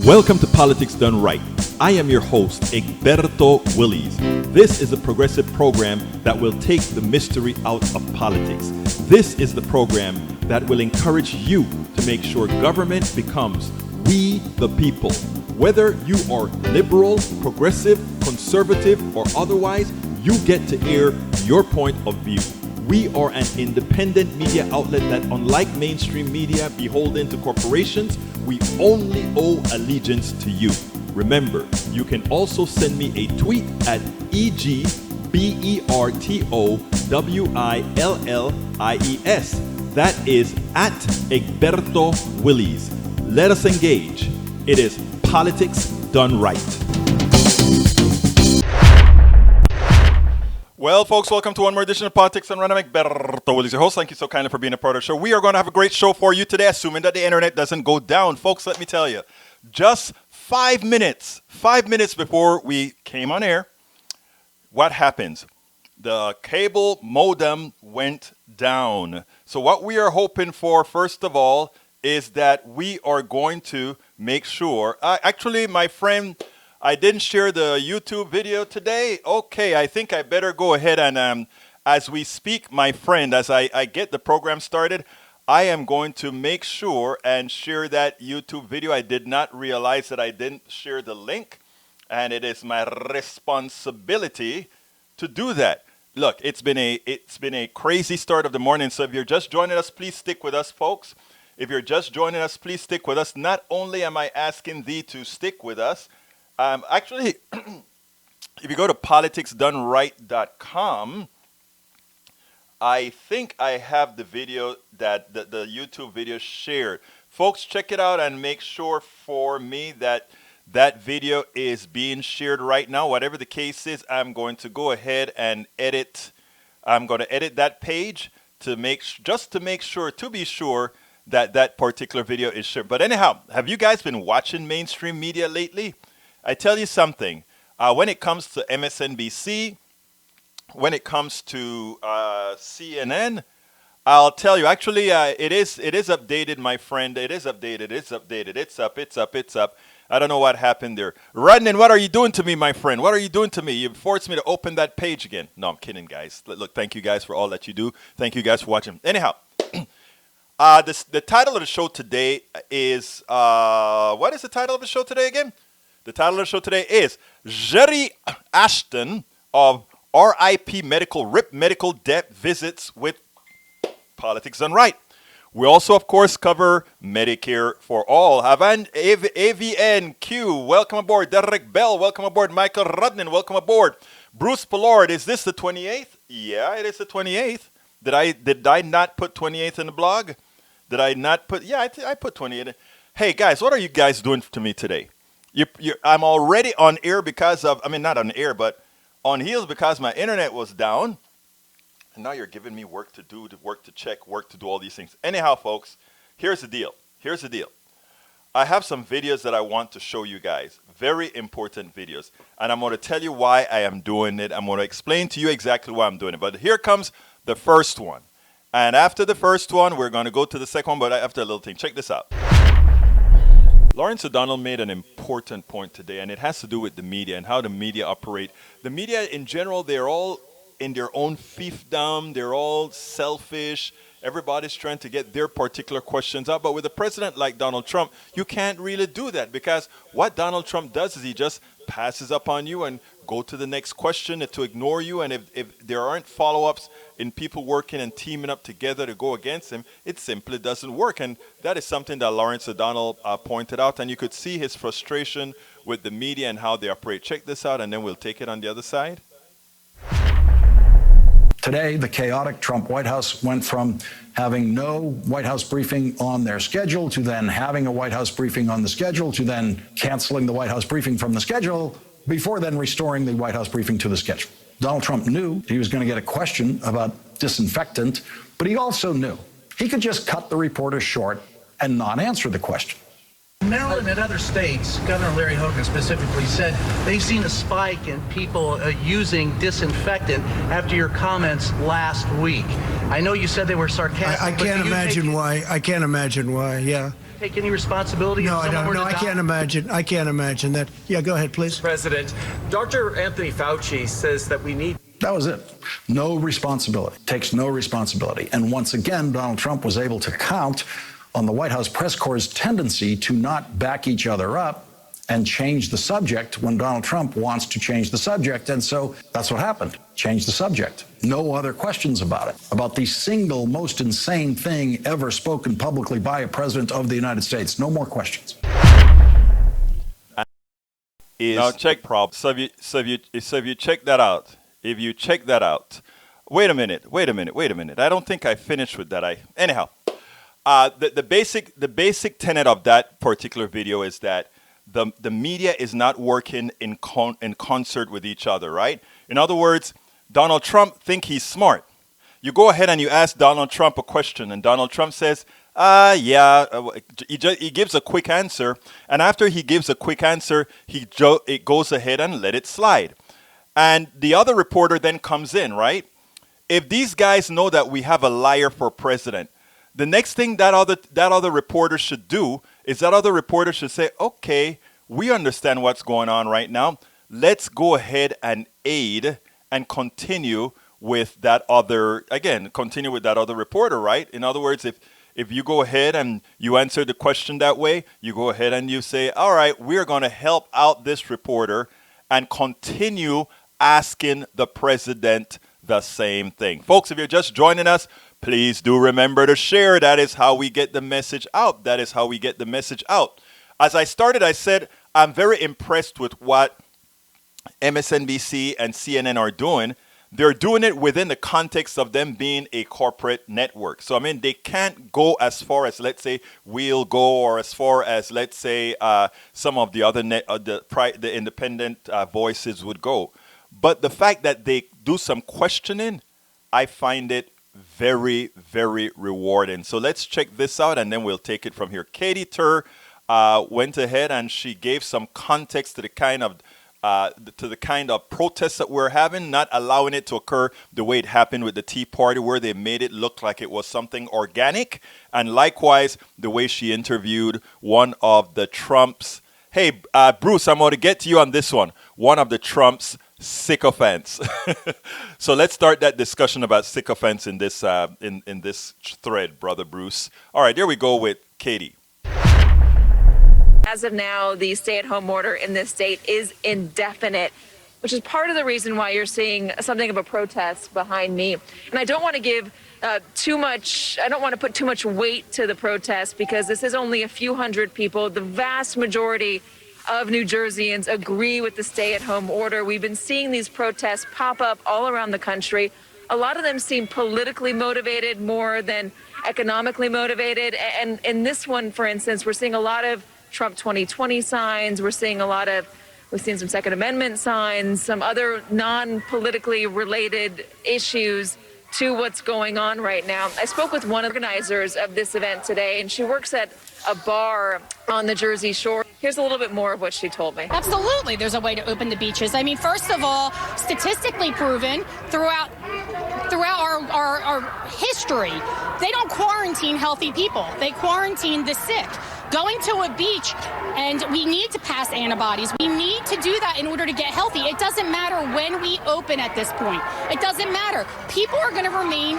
Welcome to Politics Done Right. I am your host, Egberto Willies. This is a progressive program that will take the mystery out of politics. This is the program that will encourage you to make sure government becomes we the people. Whether you are liberal, progressive, conservative, or otherwise, you get to air your point of view. We are an independent media outlet that, unlike mainstream media beholden to corporations, we only owe allegiance to you. Remember, you can also send me a tweet at EGBERTOWILLIES. That is at Egberto Willies. Let us engage. It is Politics Done Right. Well, folks, welcome to one more edition of Politics Done Right. I'm Egberto Willies, your host. Thank you so kindly for being a part of the show. We are going to have a great show for you today, assuming that the internet doesn't go down. Folks, let me tell you, just 5 minutes before we came on air, what happens? The cable modem went down. So what we are hoping for, first of all, is that we are going to make sure, actually, my friend, I didn't share the YouTube video today. Okay, I think I better go ahead and, as we speak, my friend, as I get the program started, I am going to make sure and share that YouTube video. I did not realize that I didn't share the link, and it is my responsibility to do that. Look, it's been a crazy start of the morning, so if you're just joining us, please stick with us, folks. If you're just joining us, please stick with us. Not only am I asking thee to stick with us, actually, if you go to politicsdoneright.com, I think I have the video that the YouTube video shared. Folks, check it out and make sure for me that that video is being shared right now. Whatever the case is, I'm going to go ahead and edit. I'm going to edit that page to be sure that that particular video is shared. But anyhow, have you guys been watching mainstream media lately? I tell you something. When it comes to MSNBC, when it comes to CNN, I'll tell you. Actually, it is updated, my friend. It is updated. It's updated. It's up. I don't know what happened there. Rodnan, what are you doing to me, my friend? What are you doing to me? You forced me to open that page again. No, I'm kidding, guys. Look, thank you guys for all that you do. Thank you guys for watching. Anyhow, the title of the show today is what is the title of the show today again? The title of the show today is Jerry Ashton of RIP Medical Debt Visits with Politics Done Right. We also, of course, cover Medicare for all. AVNQ, welcome aboard. Derek Bell, welcome aboard. Michael Rudnin, welcome aboard. Bruce Pollard, is this the 28th? Yeah, it is the 28th. Did I not put 28th in the blog? Did I not put? Yeah, I put 28th. Hey, guys, what are you guys doing to me today? I'm already on air because of, not on air, but on heels because my internet was down. And now you're giving me work to do, work to check, work to do all these things. Anyhow, folks, here's the deal. I have some videos that I want to show you guys. Very important videos. And I'm going to tell you why I am doing it. I'm going to explain to you exactly why I'm doing it. But here comes the first one. And after the first one, we're going to go to the second one. But after a little thing, check this out. Lawrence O'Donnell made an important point today, and it has to do with the media and how the media operate. The media in general, they're all in their own fiefdom. They're all selfish. Everybody's trying to get their particular questions out. But with a president like Donald Trump, you can't really do that, because what Donald Trump does is he just passes up on you and go to the next question to ignore you. And if there aren't follow-ups in people working and teaming up together to go against him, it simply doesn't work. And that is something that Lawrence O'Donnell pointed out. And you could see his frustration with the media and how they operate. Check this out, and then we'll take it on the other side. Today, the chaotic Trump White House went from having no White House briefing on their schedule to then having a White House briefing on the schedule to then canceling the White House briefing from the schedule before then restoring the White House briefing to the schedule. Donald Trump knew he was going to get a question about disinfectant, but he also knew he could just cut the reporter short and not answer the question. Maryland and other states, Governor Larry Hogan specifically said they've seen a spike in people using disinfectant after your comments last week. I know you said they were sarcastic. I can't imagine why. Yeah. take any responsibility? No, if I someone don't. were No, to I die? can't imagine. I can't imagine that. Yeah, go ahead, please. President, Dr. Anthony Fauci says that we need. That was it. No responsibility. Takes no responsibility. And once again, Donald Trump was able to count on the White House press corps' tendency to not back each other up and change the subject when Donald Trump wants to change the subject. And so that's what happened. Change the subject. No other questions about it. About the single most insane thing ever spoken publicly by a president of the United States. No more questions. Now check prob. So if you check that out, wait a minute. I don't think I finished with that. Anyhow, the basic tenet of that particular video is that the media is not working in concert with each other, right? In other words, Donald Trump think he's smart. You go ahead and you ask Donald Trump a question, and Donald Trump says, he gives a quick answer, and after he gives a quick answer, it goes ahead and let it slide. And the other reporter then comes in, right? If these guys know that we have a liar for president, the next thing that other reporter should do is that other reporter should say, okay, we understand what's going on right now. Let's go ahead and aid and continue with that other reporter, right? In other words, if you go ahead and you answer the question that way, you go ahead and you say, all right, we're going to help out this reporter and continue asking the president the same thing. Folks, if you're just joining us, please do remember to share. That is how we get the message out. As I started, I said, I'm very impressed with what MSNBC and CNN are doing. They're doing it within the context of them being a corporate network. So, I mean, they can't go as far as, let's say, we'll go, or as far as, let's say, some of the other the independent voices would go. But the fact that they do some questioning, I find it very, very rewarding. So let's check this out, and then we'll take it from here. Katie Tur went ahead and she gave some context to the kind of protests that we're having, not allowing it to occur the way it happened with the Tea Party, where they made it look like it was something organic. And likewise, the way she interviewed one of the Trump's, hey, Bruce, I'm going to get to you on this one, one of the Trump's sycophants. So let's start that discussion about sycophants in this in this thread, Brother Bruce. All right, there we go with Katie. As of now, the stay-at-home order in this state is indefinite, which is part of the reason why you're seeing something of a protest behind me. And I don't want to give I don't want to put too much weight to the protest, because this is only a few hundred people. The vast majority of New Jerseyans agree with the stay-at-home order. We've been seeing these protests pop up all around the country. A lot of them seem politically motivated more than economically motivated. And in this one, for instance, we're seeing a lot of Trump 2020 signs. We've seen some Second Amendment signs, some other non-politically related issues to what's going on right now. I spoke with one of the organizers of this event today, and she works at a bar on the Jersey Shore. Here's a little bit more of what she told me. Absolutely, there's a way to open the beaches. I mean, first of all, statistically proven throughout our history, they don't quarantine healthy people. They quarantine the sick. Going to a beach, and we need to pass antibodies. We need to do that in order to get healthy. It doesn't matter when we open at this point. It doesn't matter. People are going to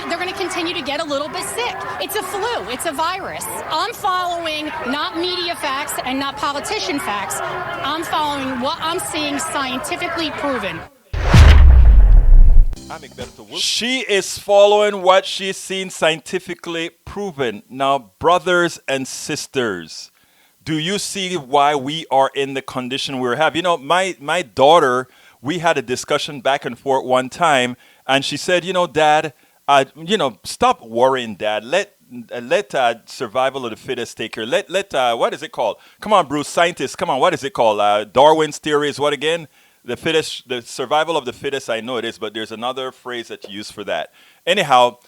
they're going to continue to get a little bit sick. It's a flu. It's a virus. I'm following not media facts and not politician facts. I'm following what I'm seeing scientifically proven. She is following what she's seen scientifically proven. Now, brothers and sisters, do you see why we are in the condition we have? You know, my daughter, we had a discussion back and forth one time, and she said, Dad, stop worrying, Dad. Let survival of the fittest take care. Let what is it called? Come on, Bruce, scientists, come on, what is it called? Darwin's theory is what again? The survival of the fittest, I know it is, but there's another phrase that you use for that. Anyhow,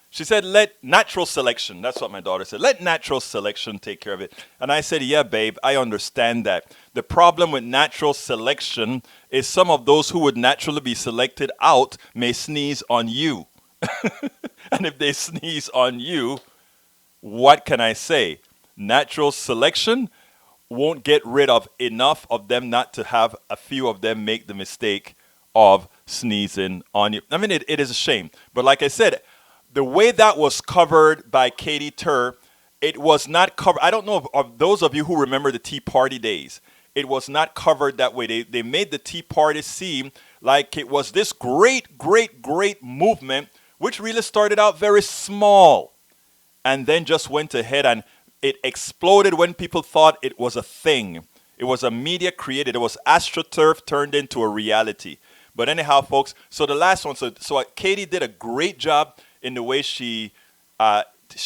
she said, let natural selection, that's what my daughter said, let natural selection take care of it. And I said, yeah, babe, I understand that. The problem with natural selection is some of those who would naturally be selected out may sneeze on you. And if they sneeze on you, what can I say? natural selection won't get rid of enough of them not to have a few of them make the mistake of sneezing on you. I mean, it is a shame. But like I said, the way that was covered by Katie Tur, it was not covered. I don't know of those of you who remember the Tea Party days. It was not covered that way. They made the Tea Party seem like it was this great, great, great movement, which really started out very small and then just went ahead and it exploded when people thought it was a thing. It was a media created. It was AstroTurf turned into a reality. But anyhow, folks, so the last one, so Katie did a great job in the way she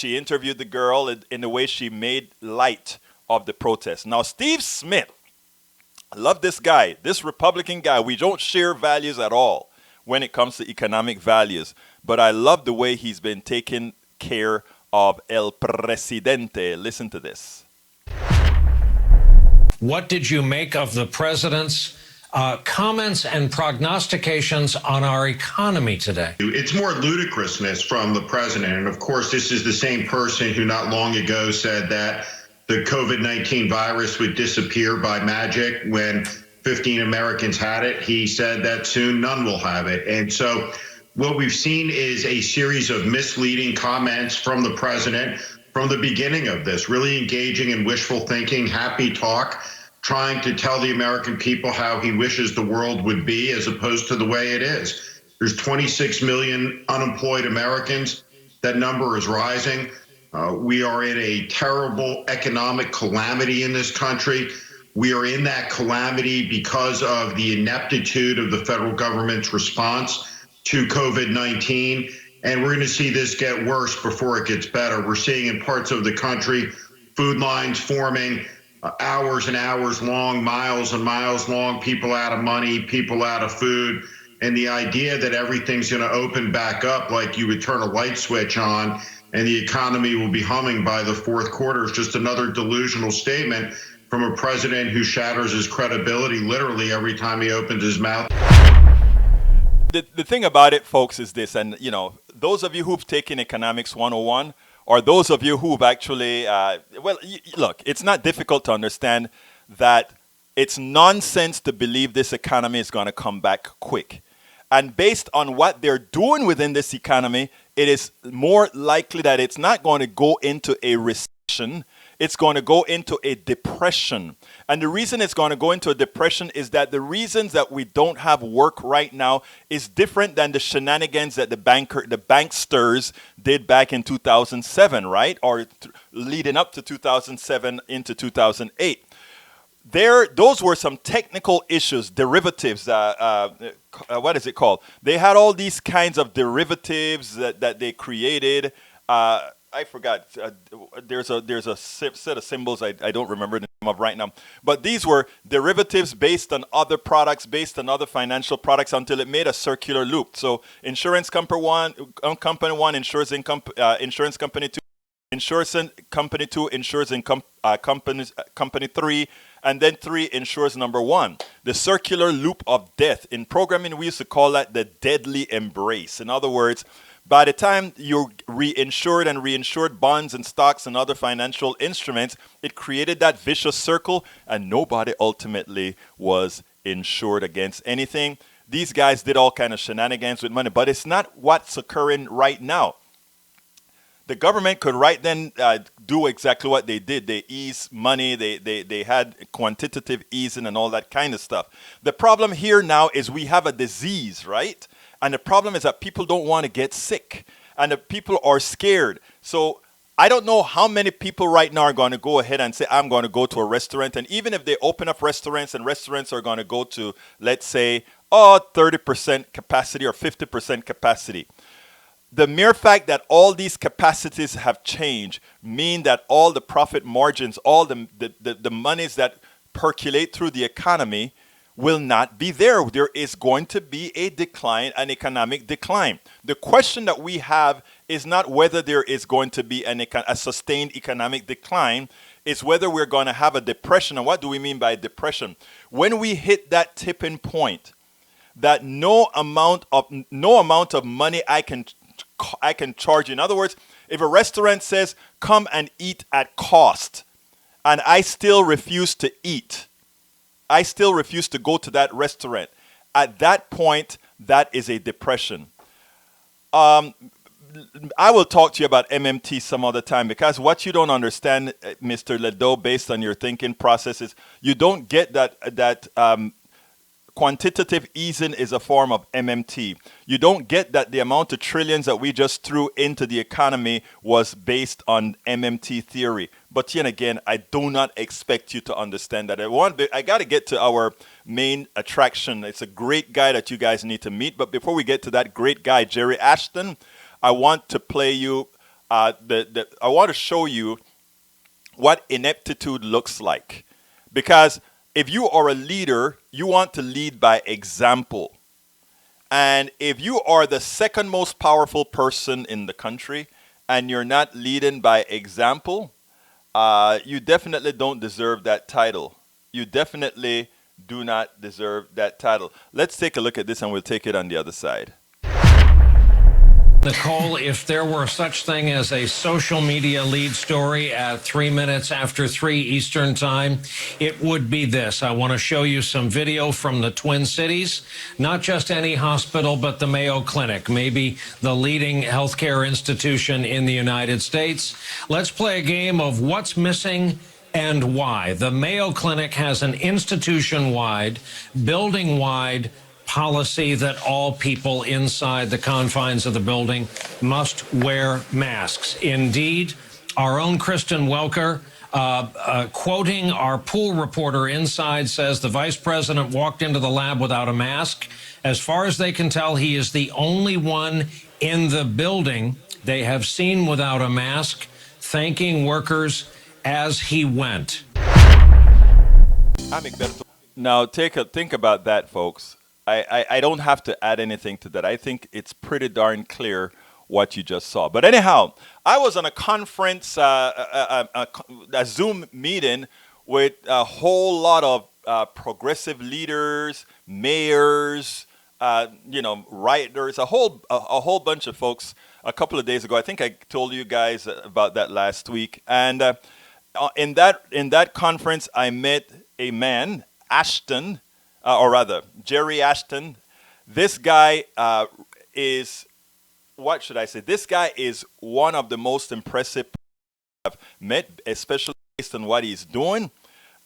interviewed the girl, in the way she made light of the protest. Now, Steve Smith, I love this guy, this Republican guy. We don't share values at all when it comes to economic values. But I love the way he's been taking care of El Presidente. Listen to this. What did you make of the president's comments and prognostications on our economy today? It's more ludicrousness from the president. And of course, this is the same person who not long ago said that the COVID-19 virus would disappear by magic when 15 Americans had it. He said that soon none will have it. And so what we've seen is a series of misleading comments from the president from the beginning of this, really engaging in wishful thinking, happy talk, trying to tell the American people how he wishes the world would be as opposed to the way it is. There's 26 million unemployed Americans. That number is rising. We are in a terrible economic calamity in this country. We are in that calamity because of the ineptitude of the federal government's response to COVID-19. And we're going to see this get worse before it gets better. We're seeing in parts of the country food lines forming, hours and hours long, miles and miles long, people out of money, people out of food. And the idea that everything's going to open back up like you would turn a light switch on and the economy will be humming by the fourth quarter is just another delusional statement from a president who shatters his credibility literally every time he opens his mouth. The thing about it, folks, is this, and those of you who've taken Economics 101, or those of you who've actually, look, it's not difficult to understand that it's nonsense to believe this economy is going to come back quick. And based on what they're doing within this economy, it is more likely that it's not going to go into a recession. It's going to go into a depression. And the reason it's going to go into a depression is that the reasons that we don't have work right now is different than the shenanigans that the banksters did back in 2007, right? Or leading up to 2007 into 2008. Those were some technical issues, derivatives. What is it called? They had all these kinds of derivatives that they created. I forgot. There's a set of symbols I don't remember the name of right now. But these were derivatives based on other products, based on other financial products, until it made a circular loop. So insurance company one insures insurance company two. Insurance company 2 insures company 3, and then 3 insures number 1. The circular loop of death. In programming, we used to call that the deadly embrace. In other words, by the time you reinsured and reinsured bonds and stocks and other financial instruments, it created that vicious circle, and nobody ultimately was insured against anything. These guys did all kind of shenanigans with money, but it's not what's occurring right now. The government could right then do exactly what they did. They eased money. They had quantitative easing and all that kind of stuff. The problem here now is we have a disease, right? And the problem is that people don't want to get sick. And the people are scared. So I don't know how many people right now are going to go ahead and say, I'm going to go to a restaurant. And even if they open up restaurants and restaurants are going to go to, let's say, 30% capacity or 50% capacity. The mere fact that all these capacities have changed mean that all the profit margins, all the monies that percolate through the economy will not be there. There is going to be a decline, an economic decline. The question that we have is not whether there is going to be a sustained economic decline, it's whether we're going to have a depression. And what do we mean by depression? When we hit that tipping point, that no amount of money I can charge. In other words, If a restaurant says, come and eat at cost, and I still refuse to eat, I still refuse to go to that restaurant, at that point, that is a depression. I will talk to you about MMT some other time, because what you don't understand, Mr. Ledo, based on your thinking processes, you don't get that quantitative easing is a form of MMT. You don't get that the amount of trillions that we just threw into the economy was based on MMT theory. But yet again, I do not expect you to understand that. I got to get to our main attraction. It's a great guy that you guys need to meet. But before we get to that great guy, Jerry Ashton, I want to play you. I want to show you what ineptitude looks like, because if you are a leader, you want to lead by example. And if you are the second most powerful person in the country and you're not leading by example, you definitely don't deserve that title. You definitely do not deserve that title. Let's take a look at this and we'll take it on the other side. Nicole, if there were such thing as a social media lead story at 3 minutes after 3 Eastern time, it would be this. I want to show you some video from the Twin Cities, not just any hospital, but the Mayo Clinic, maybe the leading healthcare institution in the United States. Let's play a game of what's missing and why. The Mayo Clinic has an institution-wide, building-wide policy that all people inside the confines of the building must wear masks. Indeed, our own Kristen Welker, quoting our pool reporter inside, says the vice president walked into the lab without a mask. As far as they can tell, he is the only one in the building they have seen without a mask, thanking workers as he went. Now, think about that, folks. I don't have to add anything to that. I think it's pretty darn clear what you just saw. But anyhow, I was on a conference, a Zoom meeting with a whole lot of progressive leaders, mayors, writers, a whole bunch of folks a couple of days ago. I think I told you guys about that last week. And in that conference, I met a man, Ashton, or rather, Jerry Ashton. This guy is, what should I say? This guy is one of the most impressive I've met, especially based on what he's doing.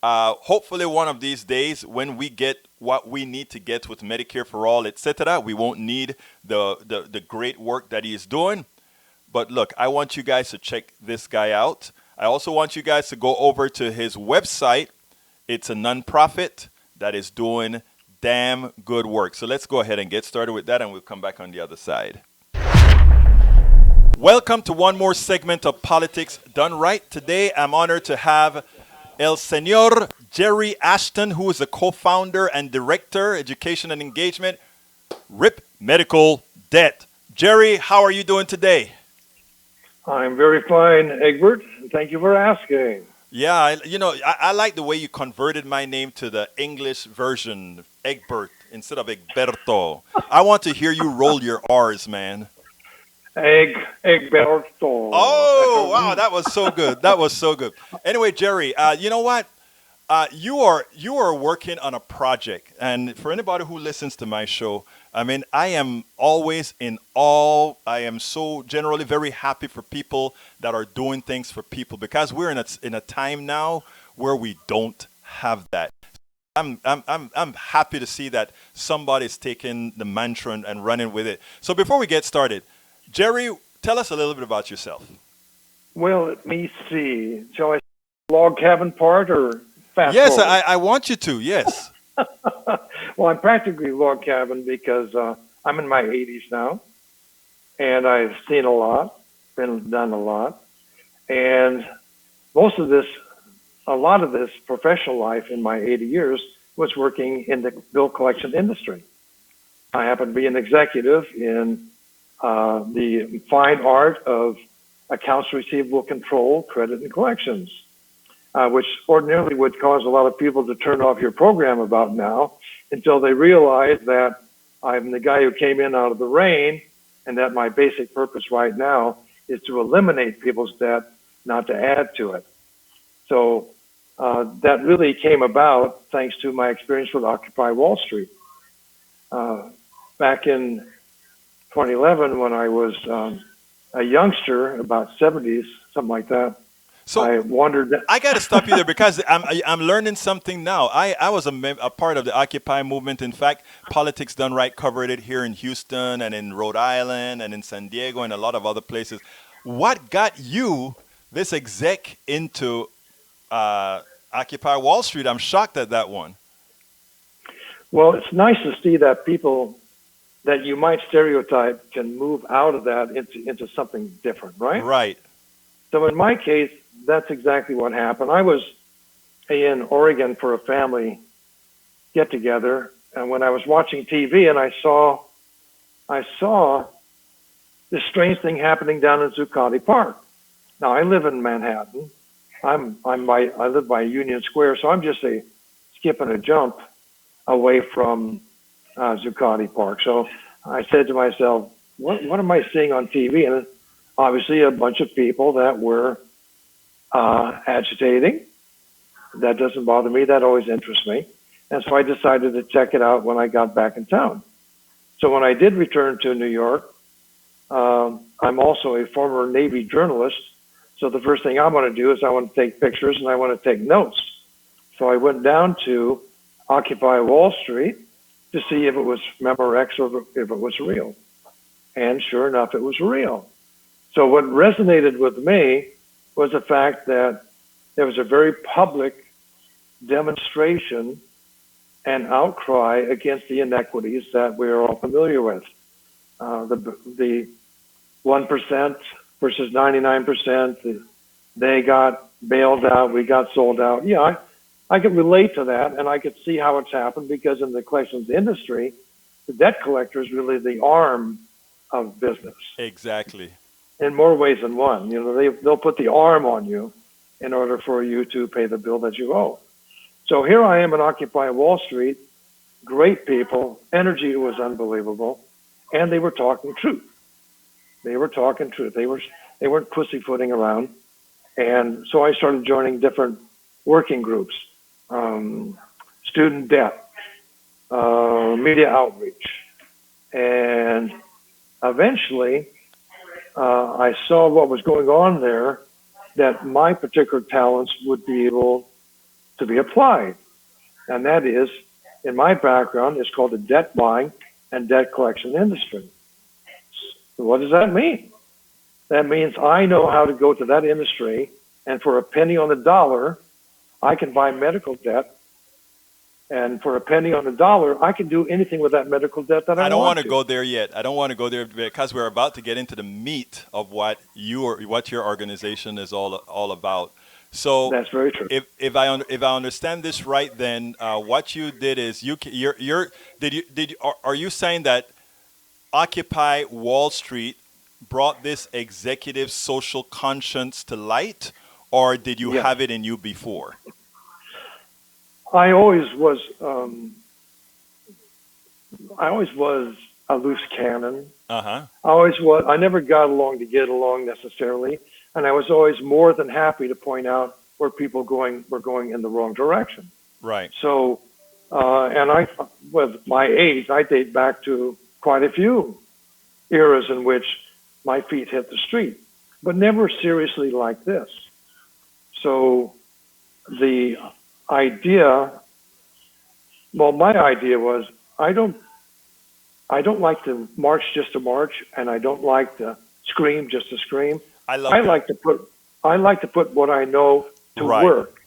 Hopefully one of these days, when we get what we need to get with Medicare for all, etc., we won't need the great work that he is doing. But look, I want you guys to check this guy out. I also want you guys to go over to his website. It's a nonprofit that is doing damn good work. So let's go ahead and get started with that, and we'll come back on the other side. Welcome to one more segment of Politics Done Right. Today, I'm honored to have El Señor Jerry Ashton, who is the co-founder and director, Education and Engagement, RIP Medical Debt. Jerry, how are you doing today? I'm very fine, Egbert. Thank you for asking. Yeah, I like the way you converted my name to the English version, Egbert, instead of Egberto. I want to hear you roll your R's, man. Egberto. Oh, wow, that was so good. That was so good. Anyway, Jerry, you know what? You are working on a project, and for anybody who listens to my show, I mean, I am always in awe. I am so generally very happy for people that are doing things for people, because we're in a time now where we don't have that. I'm happy to see that somebody's taking the mantra and running with it. So before we get started, Jerry, tell us a little bit about yourself. Well, let me see. Shall I log cabin part or fast Yes, forward? I want you to, yes. Well, I'm practically log cabin because I'm in my 80s now, and I've seen a lot, been done a lot, and a lot of this professional life in my 80 years was working in the bill collection industry. I happen to be an executive in the fine art of accounts receivable control, credit, and collections, which ordinarily would cause a lot of people to turn off your program about now until they realize that I'm the guy who came in out of the rain, and that my basic purpose right now is to eliminate people's debt, not to add to it. So that really came about thanks to my experience with Occupy Wall Street. Back in 2011, when I was a youngster, about 70s, something like that, So I wondered. I got to stop you there because I'm learning something now. I was a part of the Occupy movement. In fact, Politics Done Right covered it here in Houston and in Rhode Island and in San Diego and a lot of other places. What got you, this exec, into Occupy Wall Street? I'm shocked at that one. Well, it's nice to see that people that you might stereotype can move out of that into something different, right? Right. So in my case, that's exactly what happened. I was in Oregon for a family get together, and when I was watching TV and I saw this strange thing happening down in Zuccotti Park. Now I live in Manhattan. I live by Union Square, so I'm just a skip and a jump away from Zuccotti Park. So I said to myself, what am I seeing on TV? And obviously a bunch of people that were agitating. That doesn't bother me. That always interests me. And so I decided to check it out when I got back in town. So when I did return to New York, I'm also a former Navy journalist. So the first thing I want to do is I want to take pictures and I want to take notes. So I went down to Occupy Wall Street to see if it was Memorex or if it was real. And sure enough, it was real. So what resonated with me was the fact that there was a very public demonstration and outcry against the inequities that we are all familiar with. The 1% versus 99%, they got bailed out, we got sold out. Yeah, I could relate to that, and I could see how it's happened because in the collections industry, the debt collector is really the arm of business. Exactly. In more ways than one. You know, they'll put the arm on you in order for you to pay the bill that you owe. So here I am at Occupy Wall Street, great people, energy was unbelievable, and they were talking truth. They were talking truth. They weren't pussyfooting around. And so I started joining different working groups, student debt, media outreach. And eventually, I saw what was going on there, that my particular talents would be able to be applied. And that is, in my background, it's called the debt buying and debt collection industry. So what does that mean? That means I know how to go to that industry, and for a penny on the dollar, I can buy medical debt. And for a penny on the dollar, I can do anything with that medical debt that I want to. I don't want to go there yet. I don't want to go there because we're about to get into the meat of what your organization is all about. So that's very true. If I understand this right, then what you did is are you saying that Occupy Wall Street brought this executive social conscience to light, or did you have it in you before? I always was a loose cannon. I never got along to get along necessarily, and I was always more than happy to point out where people were going in the wrong direction. Right. So, and with my age, I date back to quite a few eras in which my feet hit the street, but never seriously like this. So the idea, well, my idea was I don't like to march just to march, and I don't like to scream just to scream. I like to put what I know to work.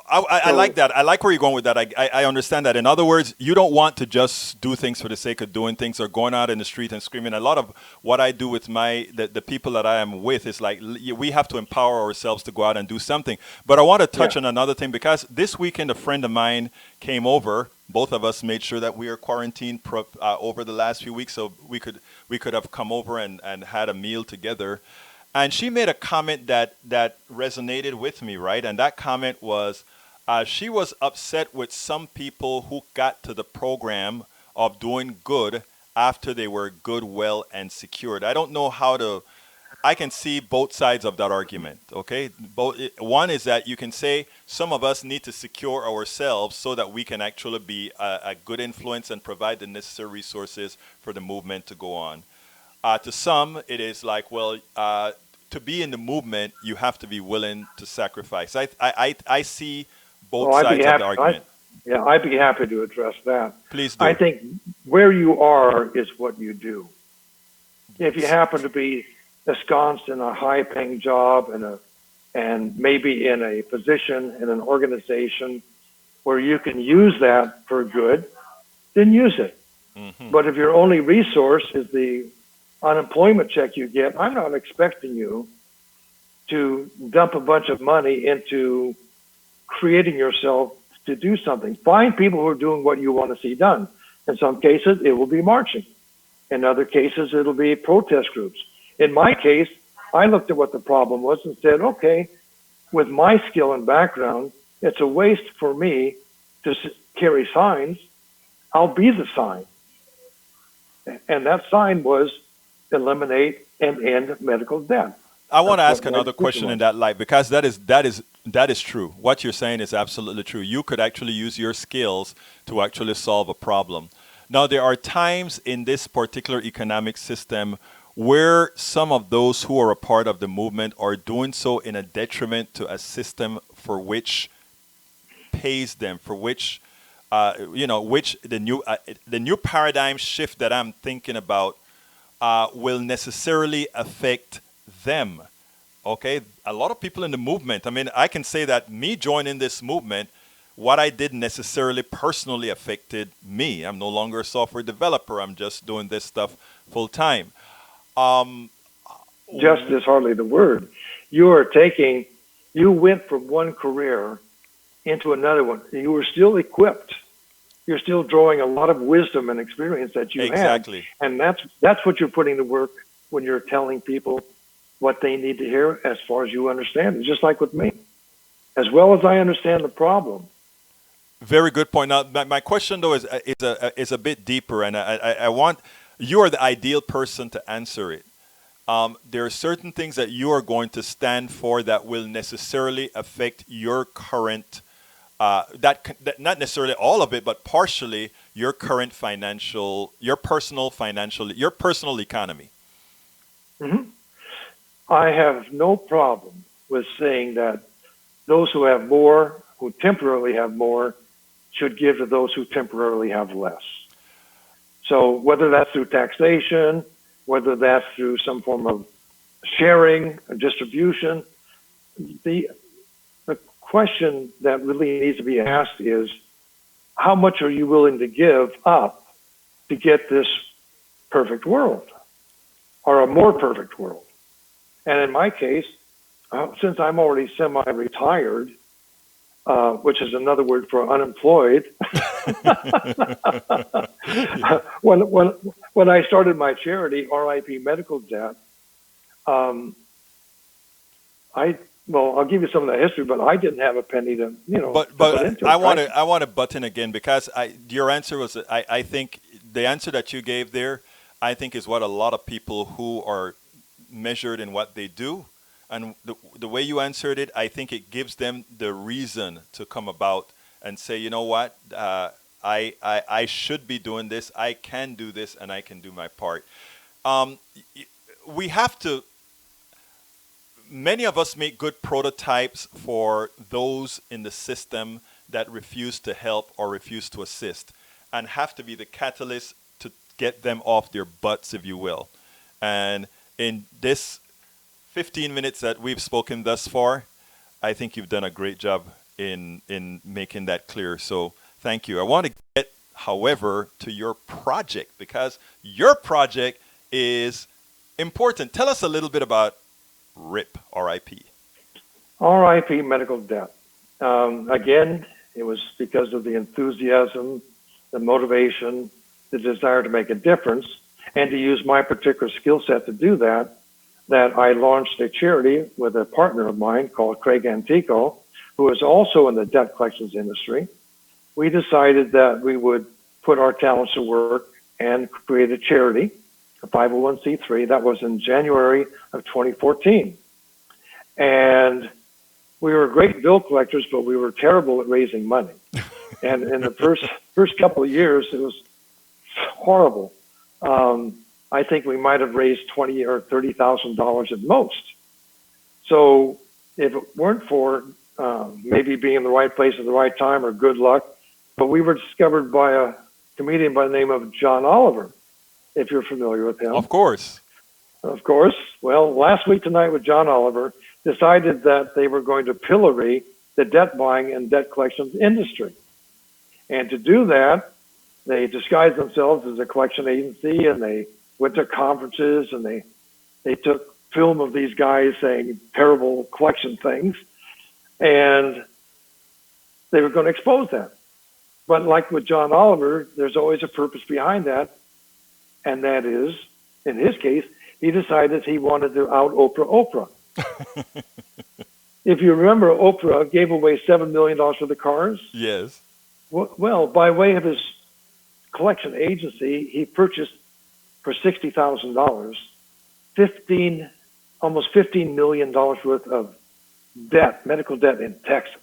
I like that. I like where you're going with that. I understand that. In other words, you don't want to just do things for the sake of doing things or going out in the street and screaming. A lot of what I do with the people that I am with is like we have to empower ourselves to go out and do something. But I want to touch on another thing because this weekend a friend of mine came over. Both of us made sure that we are quarantined over the last few weeks, so we could have come over and had a meal together. And she made a comment that resonated with me, right? And that comment was, she was upset with some people who got to the program of doing good after they were good, well, and secured. I don't know how to I can see both sides of that argument. Okay, one is that you can say some of us need to secure ourselves so that we can actually be a good influence and provide the necessary resources for the movement to go on. To some, it is like, well, to be in the movement, you have to be willing to sacrifice. I see both sides of the argument. I'd be happy to address that. Please do. I think where you are is what you do. If you happen to be ensconced in a high-paying job and maybe in a position in an organization where you can use that for good, then use it. Mm-hmm. But if your only resource is the unemployment check you get, I'm not expecting you to dump a bunch of money into creating yourself to do something. Find people who are doing what you want to see done. In some cases, it will be marching. In other cases, it'll be protest groups. In my case, I looked at what the problem was and said, okay, with my skill and background, it's a waste for me to carry signs. I'll be the sign. And that sign was eliminate and end medical death. I want to ask another question in that light, because that is true. What you're saying is absolutely true. You could actually use your skills to actually solve a problem. Now, there are times in this particular economic system where some of those who are a part of the movement are doing so in a detriment to a system for which pays them, for which, which the new paradigm shift that I'm thinking about will necessarily affect them. Okay, a lot of people in the movement, I mean, I can say that me joining this movement, what I did necessarily personally affected me. I'm no longer a software developer. I'm just doing this stuff full time. Just is hardly the word. You went from one career into another one. You were still equipped. You're still drawing a lot of wisdom and experience that you exactly. had. And that's what you're putting to work when you're telling people what they need to hear as far as you understand it, just like with me. As well as I understand the problem. Very good point. Now, my question, though, is a bit deeper, and I want, you are the ideal person to answer it. There are certain things that you are going to stand for that will necessarily affect your current, that not necessarily all of it, but partially your current financial, your personal economy. Mm-hmm. I have no problem with saying that those who have more, who temporarily have more, should give to those who temporarily have less. So whether that's through taxation, whether that's through some form of sharing or distribution, the question that really needs to be asked is, how much are you willing to give up to get this perfect world or a more perfect world? And in my case, since I'm already semi-retired, which is another word for unemployed, when I started my charity, RIP Medical Debt, I'll give you some of the history, but I didn't have a penny to, But I want to butt in again, because your answer was, I think the answer that you gave there, I think is what a lot of people who are measured in what they do, and the way you answered it, I think it gives them the reason to come about and say, you know what, I should be doing this, I can do this, and I can do my part. We have to, many of us make good prototypes for those in the system that refuse to help or refuse to assist, and have to be the catalyst to get them off their butts, if you will. And in this 15 minutes that we've spoken thus far, I think you've done a great job in making that clear. So thank you. I want to get, however, to your project, because your project is important. Tell us a little bit about RIP, R-I-P. RIP Medical Debt. Again, it was because of the enthusiasm, the motivation, the desire to make a difference, and to use my particular skill set to do that I launched a charity with a partner of mine called Craig Antico, who is also in the debt collections industry. We decided that we would put our talents to work and create a charity. a 501c3. That was in January of 2014. And we were great bill collectors, but we were terrible at raising money. And in the first couple of years, it was horrible. I think we might have raised $20,000 or $30,000 at most. So if it weren't for maybe being in the right place at the right time or good luck, but we were discovered by a comedian by the name of John Oliver, if you're familiar with him. Of course. Of course. Well, Last Week Tonight with John Oliver decided that they were going to pillory the debt buying and debt collections industry. And to do that, they disguised themselves as a collection agency, and they went to conferences, and they took film of these guys saying terrible collection things, and they were going to expose that. But like with John Oliver, there's always a purpose behind that, and that is, in his case, he decided he wanted to out Oprah. If you remember, Oprah gave away $7 million for the cars. Yes. Well, by way of his collection agency, he purchased for $60,000 almost $15 million worth of debt, medical debt in Texas.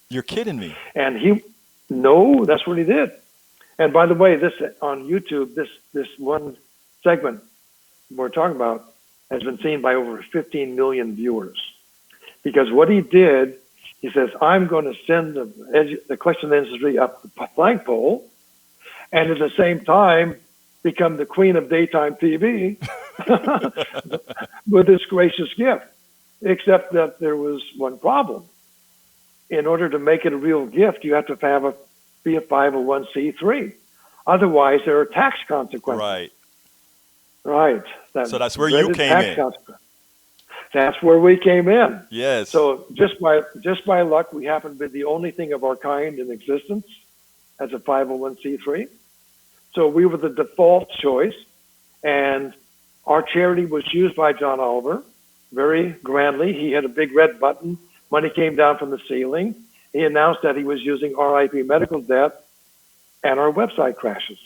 You're kidding me. And no, that's what he did. And by the way, this on YouTube, this one segment we're talking about has been seen by over 15 million viewers. Because what he did, he says, I'm going to send the collection industry up the flagpole, and at the same time become the queen of daytime TV with this gracious gift. Except that there was one problem. In order to make it a real gift, you have to be a 501c3. Otherwise, there are tax consequences. Right. Right. So that's where you came in. That's where we came in. Yes. So just by luck, we happen to be the only thing of our kind in existence as a 501c3. So we were the default choice, and our charity was used by John Oliver very grandly. He had a big red button. Money came down from the ceiling. He announced that he was using RIP medical debt, and our website crashes.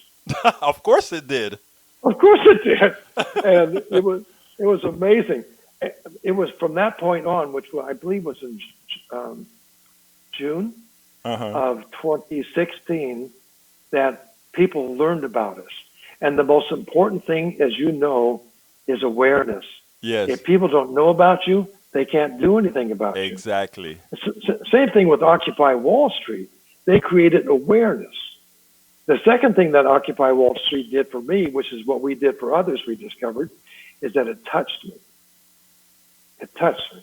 Of course it did. Of course it did. And it was amazing. It was from that point on, which I believe was in June of 2016, that people learned about us. And the most important thing, as you know, is awareness. Yes. If people don't know about you, they can't do anything about Exactly. you. Same thing with Occupy Wall Street. They created awareness. The second thing that Occupy Wall Street did for me, which is what we did for others, we discovered, is that it touched me. It touched me.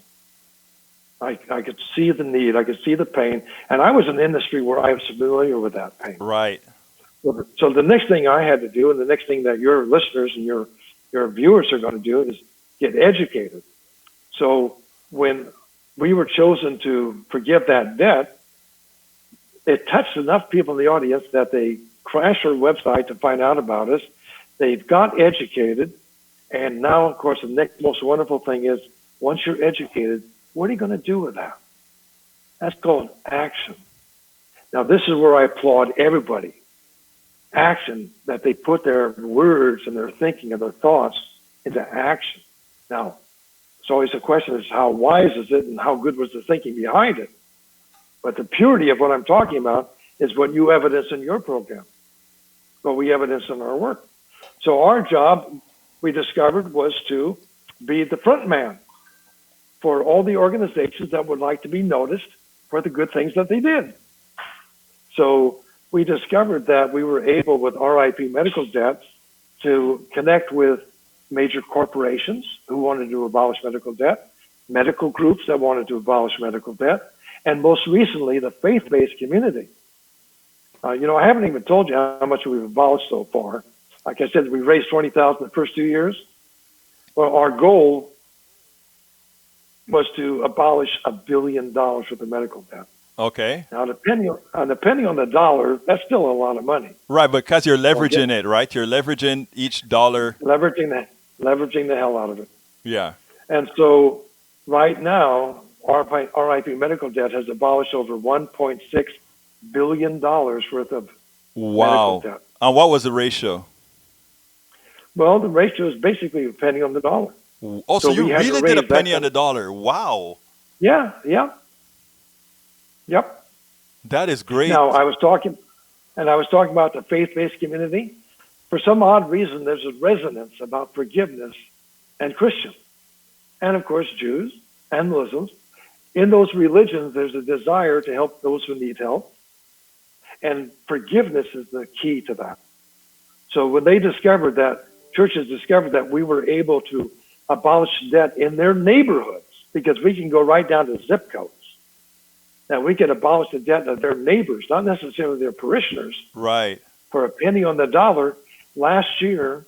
I could see the need. I could see the pain. And I was in an industry where I was familiar with that pain. Right. So the next thing I had to do, and the next thing that your listeners and your viewers are going to do, is get educated. So when we were chosen to forgive that debt, it touched enough people in the audience that they crashed our website to find out about us. They got educated. And now, of course, the next most wonderful thing is, once you're educated, what are you going to do with that? That's called action. Now, this is where I applaud everybody. Action, that they put their words and their thinking and their thoughts into action. Now, it's always a question is how wise is it and how good was the thinking behind it? But the purity of what I'm talking about is what you evidence in your program, what we evidence in our work. So our job, we discovered, was to be the front man for all the organizations that would like to be noticed for the good things that they did. So we discovered that we were able, with RIP medical debt, to connect with major corporations who wanted to abolish medical debt, medical groups that wanted to abolish medical debt, and most recently, the faith-based community. I haven't even told you how much we've abolished so far. Like I said, we raised $20,000 the first 2 years. Well, our goal was to abolish $1 billion worth of medical debt. Okay. Now, depending on the dollar, that's still a lot of money. Right, because you're leveraging it, right? You're leveraging each dollar. Leveraging the hell out of it. Yeah. And so right now, RIP medical debt has abolished over $1.6 billion worth of medical debt. And what was the ratio? Well, the ratio is basically a penny on the dollar. Oh, so you we had to really did a raise that penny on the dollar. Wow. Yeah, yeah, yep. That is great. Now, I was talking about the faith-based community. For some odd reason, there's a resonance about forgiveness and Christians, and of course, Jews and Muslims. In those religions, there's a desire to help those who need help, and forgiveness is the key to that. So when churches discovered that we were able to abolish debt in their neighborhoods, because we can go right down to zip codes, that we can abolish the debt of their neighbors, not necessarily their parishioners, Right. for a penny on the dollar. Last year,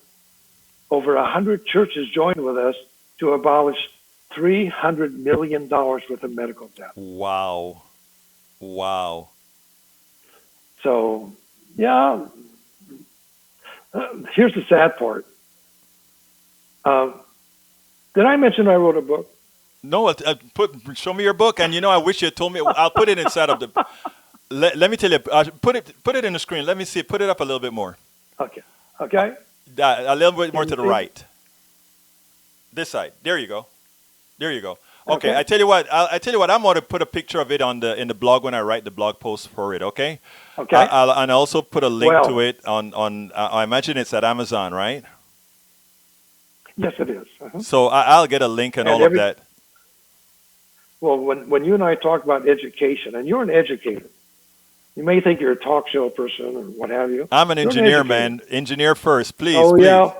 over 100 churches joined with us to abolish $300 million worth of medical debt. Wow. Wow. So, yeah, here's the sad part. Did I mention I wrote a book? No, show me your book, and I wish you had told me. I'll put it inside of the. Let me tell you. Put it in the screen. Let me see. Put it up a little bit more. Okay. Okay. A little bit more Can to you the see? right. This side. There you go. There you go. Okay. Okay. I tell you what. I tell you what. I'm going to put a picture of it in the blog when I write the blog post for it. Okay. Okay. And I'll also put a link Well- to it on. I imagine it's at Amazon, right? Yes, it is. Uh-huh. So I'll get a link and And all of that. Well, when you and I talk about education, and you're an educator, you may think you're a talk show person or what have you. I'm an You're engineer, educator. man. Engineer first, please. Oh please. yeah.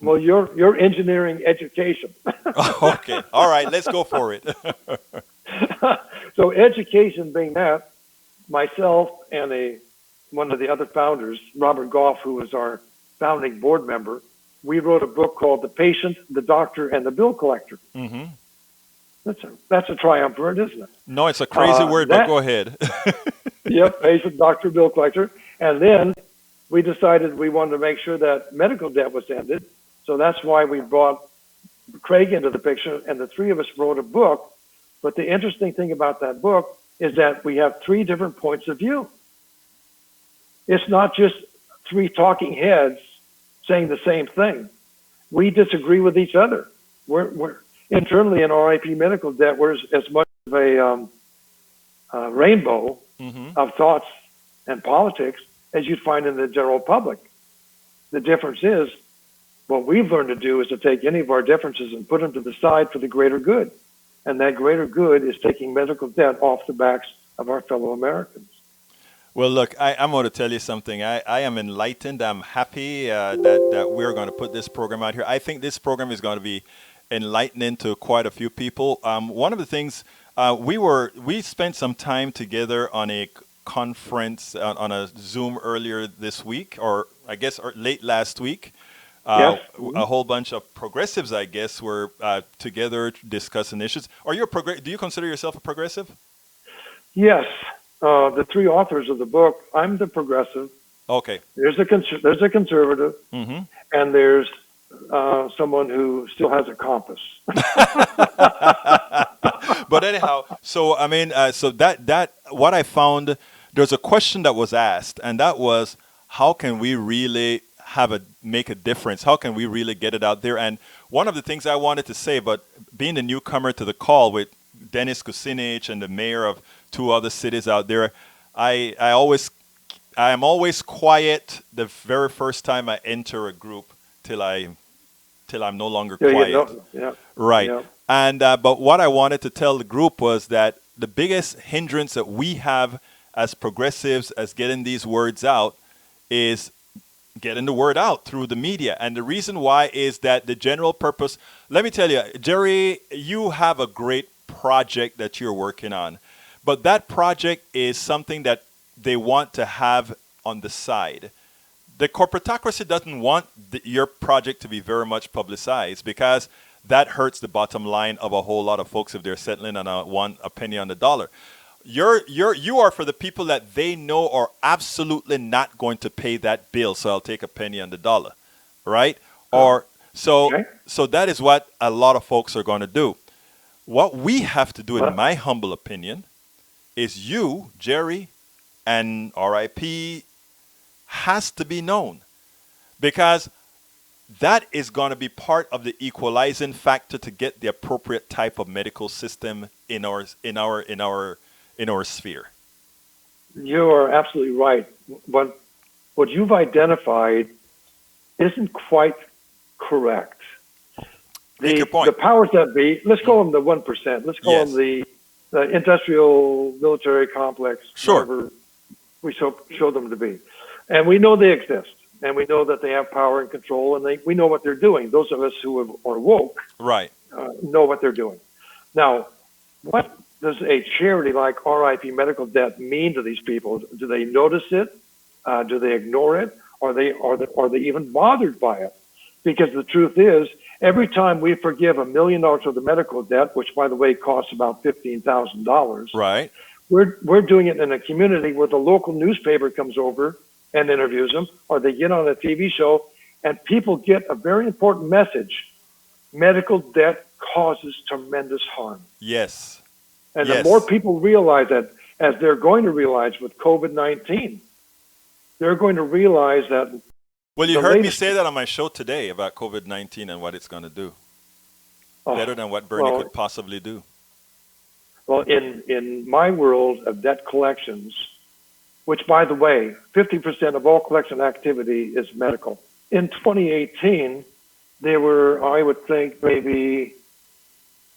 Well, you're engineering education. Okay. All right. Let's go for it. So education being that, myself and one of the other founders, Robert Goff, who was our founding board member, we wrote a book called The Patient, the Doctor, and the Bill Collector. Hmm. That's a triumvirate, isn't it? No, it's a crazy word, but go ahead. Yep, patient, doctor, bill collector. And then we decided we wanted to make sure that medical debt was ended. So that's why we brought Craig into the picture, and the three of us wrote a book. But the interesting thing about that book is that we have three different points of view. It's not just three talking heads saying the same thing. We disagree with each other. We're internally in RIP medical debt, we're as much of a rainbow of thoughts and politics as you'd find in the general public. The difference is, what we've learned to do is to take any of our differences and put them to the side for the greater good. And that greater good is taking medical debt off the backs of our fellow Americans. Well, look, I'm going to tell you something. I am enlightened. I'm happy that we're going to put this program out here. I think this program is going to be enlightening to quite a few people. One of the things, we spent some time together on a conference, on a Zoom earlier this week, or I guess late last week. Yes. A whole bunch of progressives, I guess, were together discussing issues. Do you consider yourself a progressive? Yes. The three authors of the book, I'm the progressive. Okay. There's a conservative, and there's someone who still has a compass. But anyhow, so I mean, so that what I found, there's a question that was asked, and that was, how can we really make a difference? How can we really get it out there? And one of the things I wanted to say, but being the newcomer to the call with Dennis Kucinich and the mayor of two other cities out there, I am always quiet the very first time I enter a group till I'm no longer quiet. Right. Yeah. And but what I wanted to tell the group was that the biggest hindrance that we have as progressives as getting these words out is getting the word out through the media. And the reason why is that the general purpose, let me tell you, Jerry, you have a great project that you're working on, but that project is something that they want to have on the side. The corporatocracy doesn't want your project to be very much publicized, because that hurts the bottom line of a whole lot of folks if they're settling on a penny on the dollar. You are for the people that they know are absolutely not going to pay that bill, so I'll take a penny on the dollar, right? So that is what a lot of folks are going to do. What we have to do, in my humble opinion, is you, Jerry, and RIP has to be known, because that is going to be part of the equalizing factor to get the appropriate type of medical system in our sphere. You are absolutely right. What you've identified isn't quite correct. Make your point. The powers that be, let's call them the 1%. Let's call Yes. them the industrial military complex. Sure. Whatever we show them to be. And we know they exist. And we know that they have power and control, and we know what they're doing. Those of us who are woke Right. know what they're doing. Now, what does a charity like RIP Medical Debt mean to these people? Do they notice it? Do they ignore it? Are they even bothered by it? Because the truth is, every time we forgive $1 million worth of medical debt, which by the way costs about $15,000, Right. we're doing it in a community where the local newspaper comes over and interviews them, or they get on a TV show, and people get a very important message. Medical debt causes tremendous harm. Yes. And Yes. the more people realize that, as they're going to realize with COVID-19, they're going to realize that. Well, you the heard me latest- say that on my show today about COVID-19 and what it's going to do. Oh, Better than what Bernie well, could possibly do. Well, in my world of debt collections, which, by the way, 50% of all collection activity is medical. In 2018, there were, I would think, maybe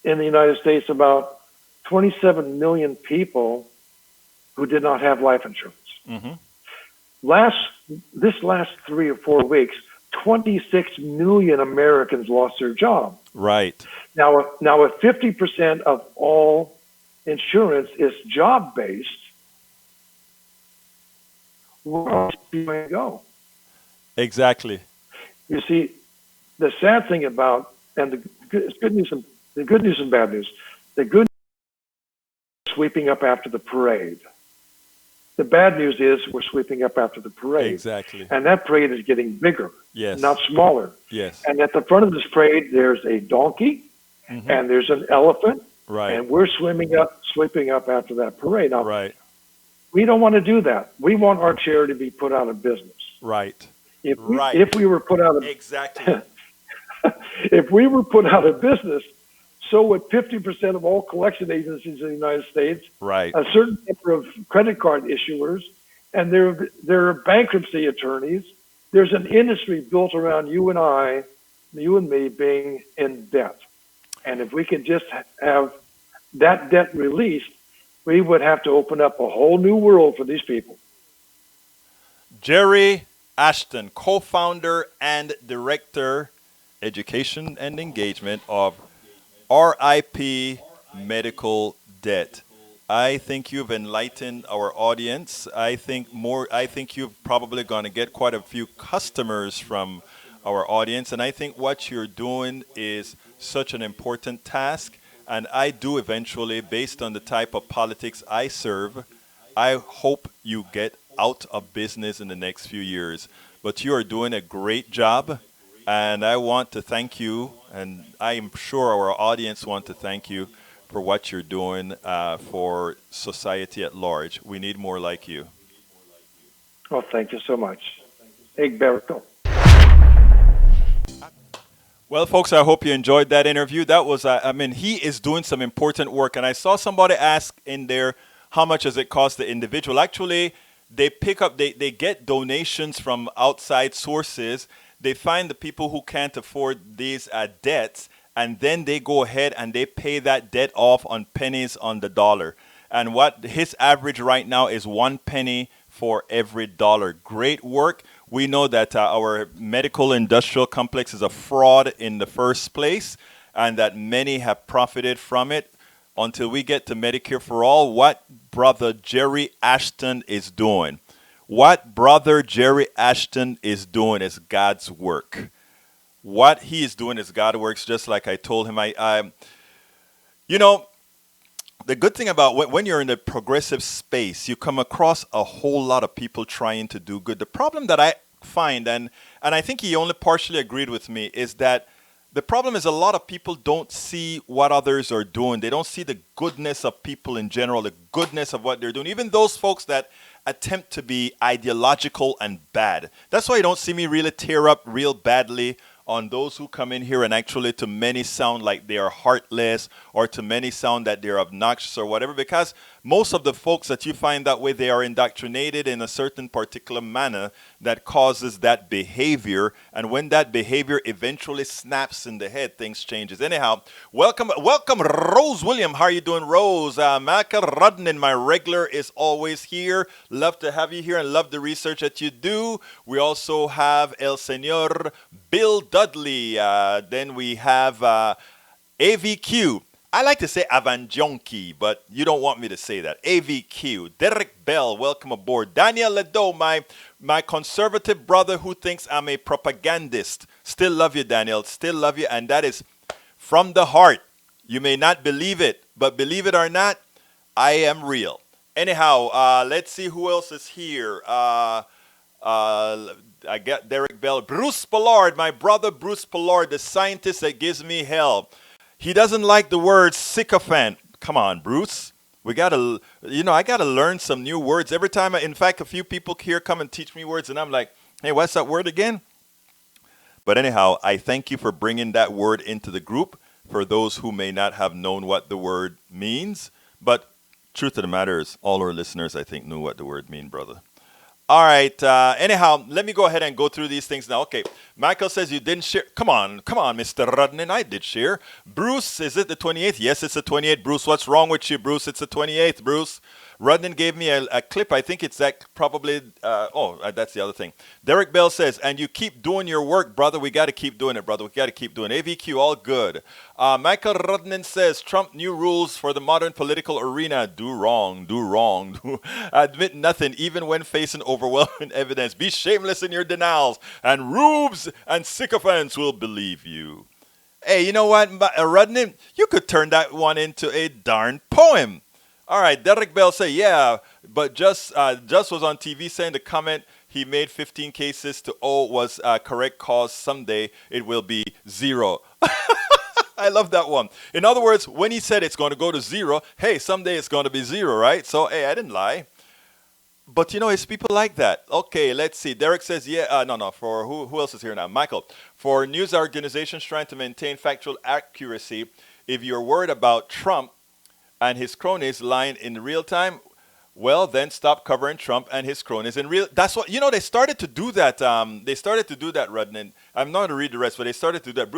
in the United States, about 27 million people who did not have life insurance. Mm-hmm. This last 3 or 4 weeks, 26 million Americans lost their job. Right. Now, if 50% of all insurance is job-based, where else are you going to go? Exactly. You see, the sad thing about, and the good news and bad news. The good news is sweeping up after the parade. The bad news is we're sweeping up after the parade. Exactly. And that parade is getting bigger, Yes. not smaller. Yes. And at the front of this parade, there's a donkey Mhm. and there's an elephant, Right. and we're sweeping up after that parade. Now, Right. we don't want to do that. We want our charity to be put out of business. Right. If we, Right. if we were put out of Exactly. if we were put out of business, so would 50% of all collection agencies in the United States, Right. a certain number of credit card issuers, and there are bankruptcy attorneys. There's an industry built around you and me being in debt. And if we could just have that debt released, we would have to open up a whole new world for these people. Jerry Ashton, co-founder and director, education and engagement of RIP Medical Debt. I think you've enlightened our audience. I think you're probably going to get quite a few customers from our audience. And I think what you're doing is such an important task. And I do eventually, based on the type of politics I serve, I hope you get out of business in the next few years. But you are doing a great job. And I want to thank you, and I am sure our audience want to thank you for what you're doing for society at large. We need more like you. Oh, thank you so much. Egberto. Well, folks, I hope you enjoyed that interview. That was, he is doing some important work. And I saw somebody ask in there, how much does it cost the individual? Actually, they get donations from outside sources. They find the people who can't afford these debts, and then they go ahead and they pay that debt off on pennies on the dollar. And what his average right now is 1 penny for every dollar. Great work. We know that our medical industrial complex is a fraud in the first place, and that many have profited from it. Until we get to Medicare for All, what Brother Jerry Ashton is doing. What Brother Jerry Ashton is doing is God's work. What he is doing is God's works, just like I told him. The good thing about when you're in the progressive space, you come across a whole lot of people trying to do good. The problem that I find, and I think he only partially agreed with me, is that the problem is a lot of people don't see what others are doing. They don't see the goodness of people in general, the goodness of what they're doing. Even those folks that attempt to be ideological and bad. That's why you don't see me really tear up real badly on those who come in here and actually to many sound like they are heartless, or to many sound that they're obnoxious or whatever, because most of the folks that you find that way, they are indoctrinated in a certain particular manner that causes that behavior. And when that behavior eventually snaps in the head, things changes. Anyhow, welcome, Rose William. How are you doing, Rose? Michael Rudnin, my regular, is always here. Love to have you here and love the research that you do. We also have El Señor Bill Dudley. Then we have AVQ. I like to say Avanjonki, but you don't want me to say that. AVQ. Derek Bell, welcome aboard. Daniel Ledo, my conservative brother who thinks I'm a propagandist. Still love you, Daniel. Still love you, and that is from the heart. You may not believe it, but believe it or not, I am real. Anyhow, let's see who else is here. I got Derek Bell. Bruce Pollard, my brother Bruce Pollard, the scientist that gives me hell. He doesn't like the word sycophant. Come on, Bruce. We gotta, I gotta learn some new words every time. In fact, a few people here come and teach me words, and I'm like, hey, what's that word again? But anyhow, I thank you for bringing that word into the group for those who may not have known what the word means. But truth of the matter is, all our listeners, I think, knew what the word mean, brother. All right. Anyhow, let me go ahead and go through these things now. Okay. Michael says you didn't share. Come on, Mr. Rudnin. I did share. Bruce, is it the 28th? Yes, it's the 28th. Bruce, what's wrong with you, Bruce? It's the 28th, Bruce. Rudnin gave me a clip. I think it's that probably. That's the other thing. Derek Bell says, and you keep doing your work, brother. We got to keep doing it, brother. We got to keep doing it. AVQ, all good. Michael Rudnin says, Trump new rules for the modern political arena. Do wrong. Admit nothing, even when facing overwhelming evidence. Be shameless in your denials, and rubes and sycophants will believe you. Hey, you know what, Rudnin? You could turn that one into a darn poem. All right, Derek Bell say, yeah, but just was on TV saying the comment he made 15 cases to was correct cause. Someday it will be 0. I love that one. In other words, when he said it's going to go to 0, hey, someday it's going to be 0, right? So, hey, I didn't lie. But, it's people like that. Okay, let's see. Derek says, yeah, no. For who else is here now? Michael. For news organizations trying to maintain factual accuracy, if you're worried about Trump and his cronies lying in real time, well, then stop covering Trump and his cronies in real. That's what, they started to do that. Rudnin. I'm not going to read the rest, but they started to do that.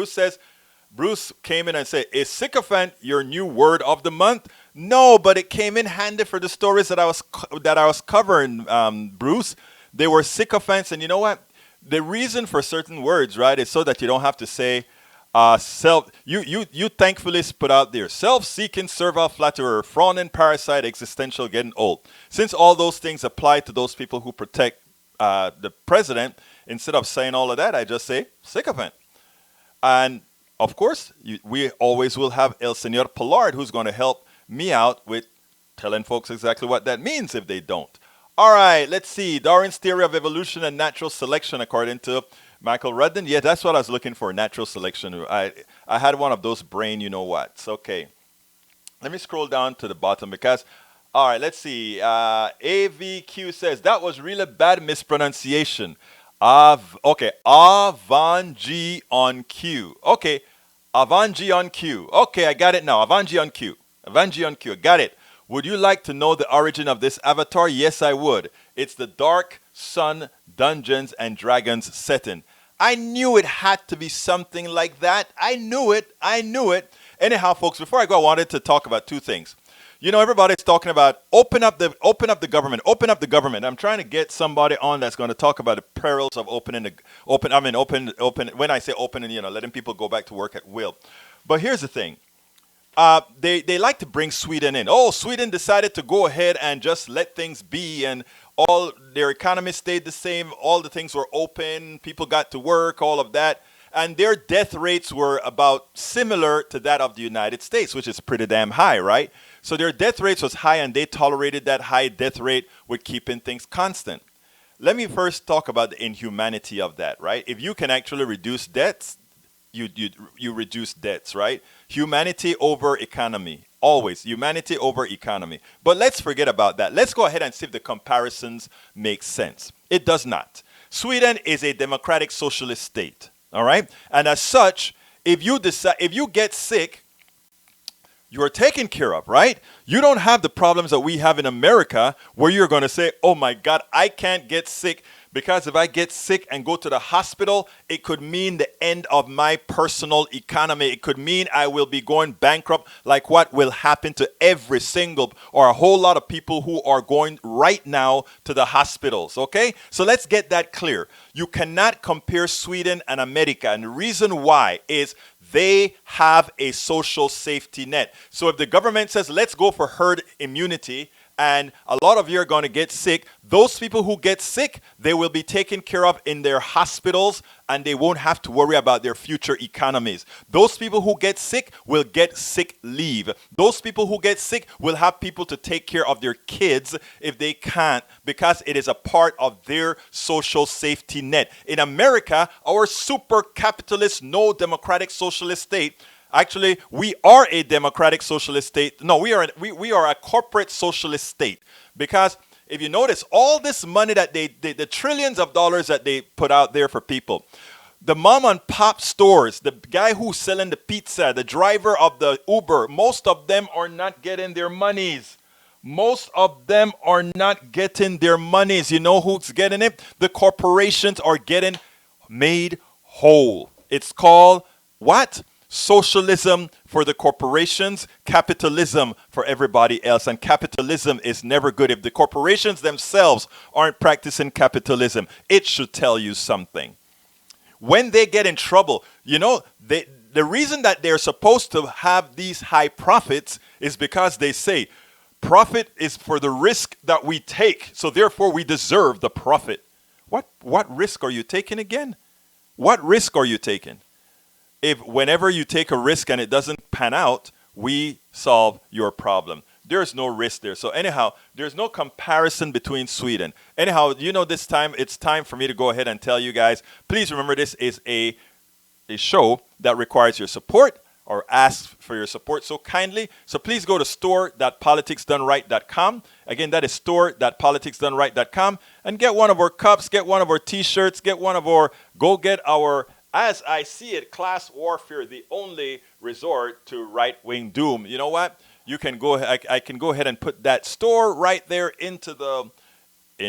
Bruce came in and said, is sycophant your new word of the month? No, but it came in handy for the stories that I was covering, Bruce. They were sycophants, and you know what? The reason for certain words, right, is so that you don't have to say you thankfully put out there self-seeking, servile flatterer, frowning parasite, existential, getting old. Since all those things apply to those people who protect the president, instead of saying all of that, I just say sycophant. And of course, we always will have El Señor Pollard, who's going to help me out with telling folks exactly what that means if they don't. All right, let's see. Darwin's theory of evolution and natural selection, according to Michael Rudnin. Yeah, that's what I was looking for, natural selection. I had one of those brain you-know-whats. Okay. Let me scroll down to the bottom because, all right, let's see. AVQ says, that was really bad mispronunciation. Avanji on Q. Okay, Avanji on Q. Okay, I got it now. Avanji on Q. Got it. Would you like to know the origin of this avatar? Yes, I would. It's the Dark Sun Dungeons and Dragons setting. I knew it had to be something like that. I knew it. Anyhow, folks, before I go, I wanted to talk about two things. Everybody's talking about open up the government. I'm trying to get somebody on that's going to talk about the perils of open. When I say opening, letting people go back to work at will. But here's the thing. They like to bring Sweden in. Oh, Sweden decided to go ahead and just let things be, and all their economy stayed the same. All the things were open. People got to work, all of that. And their death rates were about similar to that of the United States, which is pretty damn high, right? So their death rates was high, and they tolerated that high death rate with keeping things constant. Let me first talk about the inhumanity of that, right? If you can actually reduce debts, you reduce debts, right? Humanity over economy. Always humanity over economy. But let's forget about that. Let's go ahead and see if the comparisons make sense. It does not. Sweden is a democratic socialist state. All right? And as such, if you get sick, you're taken care of, right? You don't have the problems that we have in America where you're going to say, oh my God, I can't get sick because if I get sick and go to the hospital, it could mean the end of my personal economy. It could mean I will be going bankrupt, like what will happen to every single or a whole lot of people who are going right now to the hospitals, okay? So let's get that clear. You cannot compare Sweden and America, and the reason why is they have a social safety net. So if the government says, let's go for herd immunity, and a lot of you are going to get sick, those people who get sick, they will be taken care of in their hospitals, and they won't have to worry about their future economies. Those people who get sick will get sick leave. Those people who get sick will have people to take care of their kids if they can't, because it is a part of their social safety net. In America, our super capitalist, no democratic socialist state, actually, we are a democratic socialist state. No, we are a corporate socialist state. Because if you notice, all this money that the trillions of dollars that they put out there for people, the mom and pop stores, the guy who's selling the pizza, the driver of the Uber, most of them are not getting their monies. Most of them are not getting their monies. You know who's getting it? The corporations are getting made whole. It's called what? Socialism for the corporations, capitalism for everybody else. And capitalism is never good. If the corporations themselves aren't practicing capitalism, it should tell you something. When they get in trouble, you know, the reason that they're supposed to have these high profits is because they say, profit is for the risk that we take, so therefore we deserve the profit. What risk are you taking again? What risk are you taking? If whenever you take a risk and it doesn't pan out, we solve your problem. There's no risk there. So anyhow, there's no comparison between Sweden. Anyhow, you know, this time it's time for me to go ahead and tell you guys, please remember this is a show that requires your support or asks for your support so kindly. So please go to store.politicsdoneright.com. Again, that is store.politicsdoneright.com and get one of our cups, get one of our t-shirts, get our as I see it, class warfare, the only resort to right-wing doom. You know what? You can go. I can go ahead and put that store right there in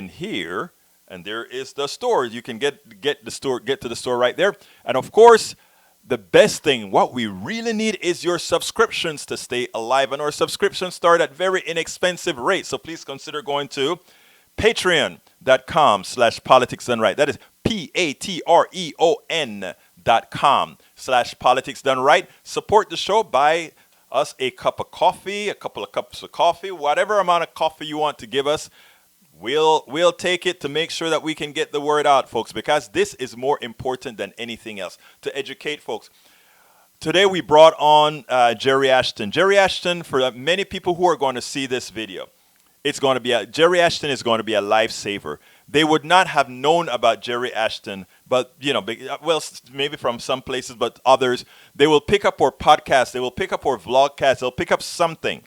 here, and there is the store. You can get to the store right there. And of course, the best thing, what we really need is your subscriptions to stay alive. And our subscriptions start at very inexpensive rates. So please consider going to patreon.com/politicsdoneright. That is patreon.com/politicsdoneright. Support the show. Buy us a cup of coffee, a couple of cups of coffee, whatever amount of coffee you want to give us. We'll take it to make sure that we can get the word out, folks, because this is more important than anything else, to educate folks. Today we brought on Jerry Ashton. Jerry Ashton, for many people who are going to see this video, Jerry Ashton is going to be a lifesaver. They would not have known about Jerry Ashton, but, you know, well, maybe from some places, but others, they will pick up our podcast, they will pick up our vlogcast, they'll pick up something